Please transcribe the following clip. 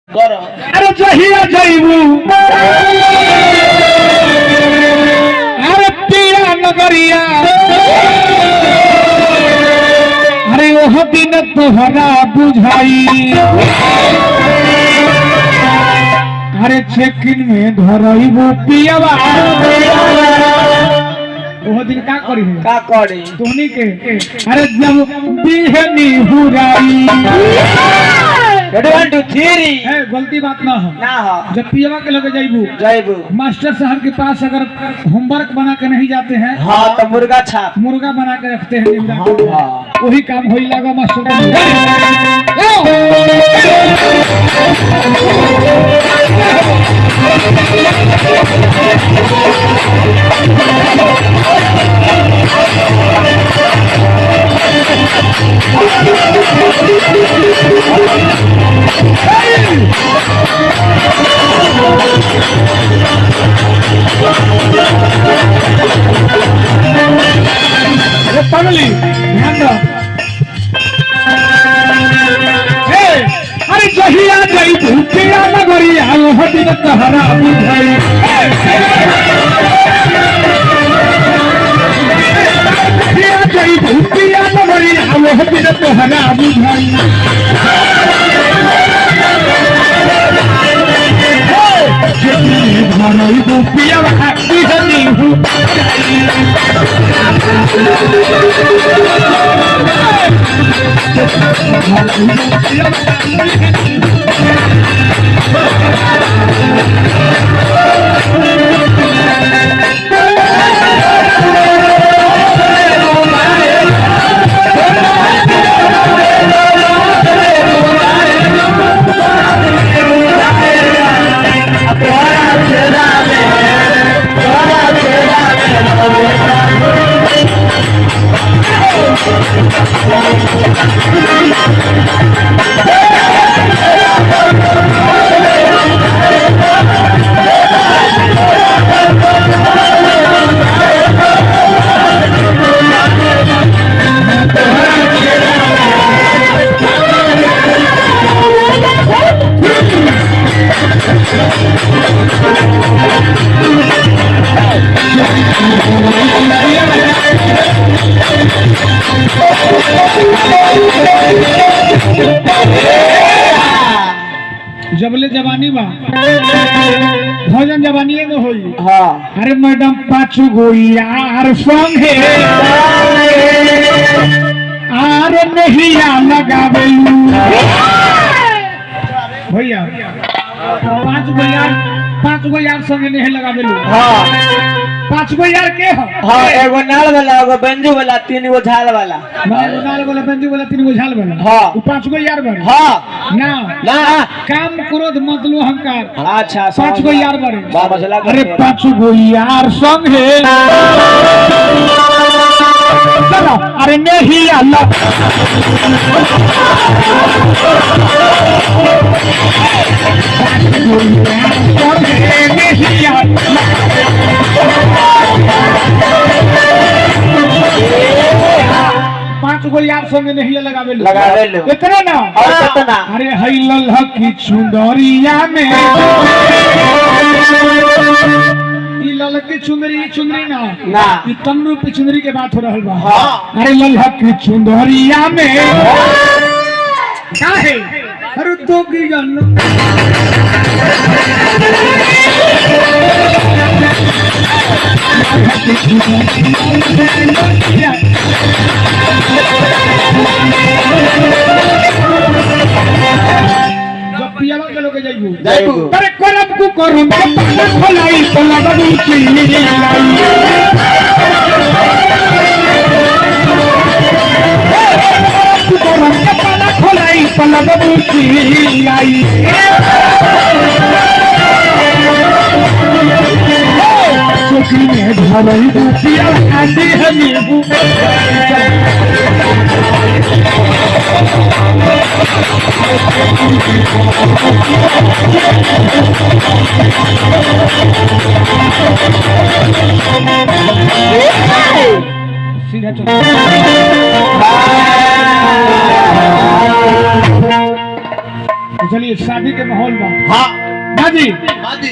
करो अरे जहिया जइबू अरे पिया नगरिया अरे ओह दिन तोहरा बुझाई अरे चेकिन में धरइबू पियावा ओह दिन का करी तोहनी के अरे जब बिहनी हुराई 1 2 3 गलती बात ना हो जब पियावा के लगे जाइबू मास्टर साहब के पास अगर होमवर्क बना के नहीं जाते हैं हाँ तो मुर्गा छाप मुर्गा बना के रखते हैं वही काम हो लगा मास्टर पगली ध्यान दो अरे जहिया जई भूतिया नगरिया ओह दिन तोहरा बुझाई जहिया जई भूतिया नगरिया ओह दिन तोहरा बुझाई धरई बुपिया बिहनी हूँ जबले जवानी बा भोजन जवानी में होई अरे मैडम 5 गो यार संग है अरे नहीं लगावेलू भैया 5 गो यार संग नहीं लगावेलू 5 गो यार के हो एगो नाल वाला एगो बेंजू वाला 3 गो झाल वाला नाल वाला बेंजू वाला 3 गो झाल वाला 5 गो यार बने ना काम क्रोध मतलब अहंकार अच्छा 5 गो यार बने अरे 5 गो यार संग है चलो अरे नहीं अल्लाह पांच गो यार संग नहीं लगावे इतने ना अरे हई लल्हा की चुंदरिया में ललकी चुंदरी ना तमरू पे चुंदरी के बात हो रहा बा अरे लल्हा की चुंदरिया में का है अरे तो की जान पियावा के लोग जाइबू अरे करब को करम पल्ला खोलाई पल्ला बदू चीनी लाई करम पल्ला खोलाई पल्ला बदू चीनी लाई चोकरी में धरई बुपिया आंधी है नींबू सीधा चलो तो चलिए शादी के माहौल में हाँ बाजी बाजी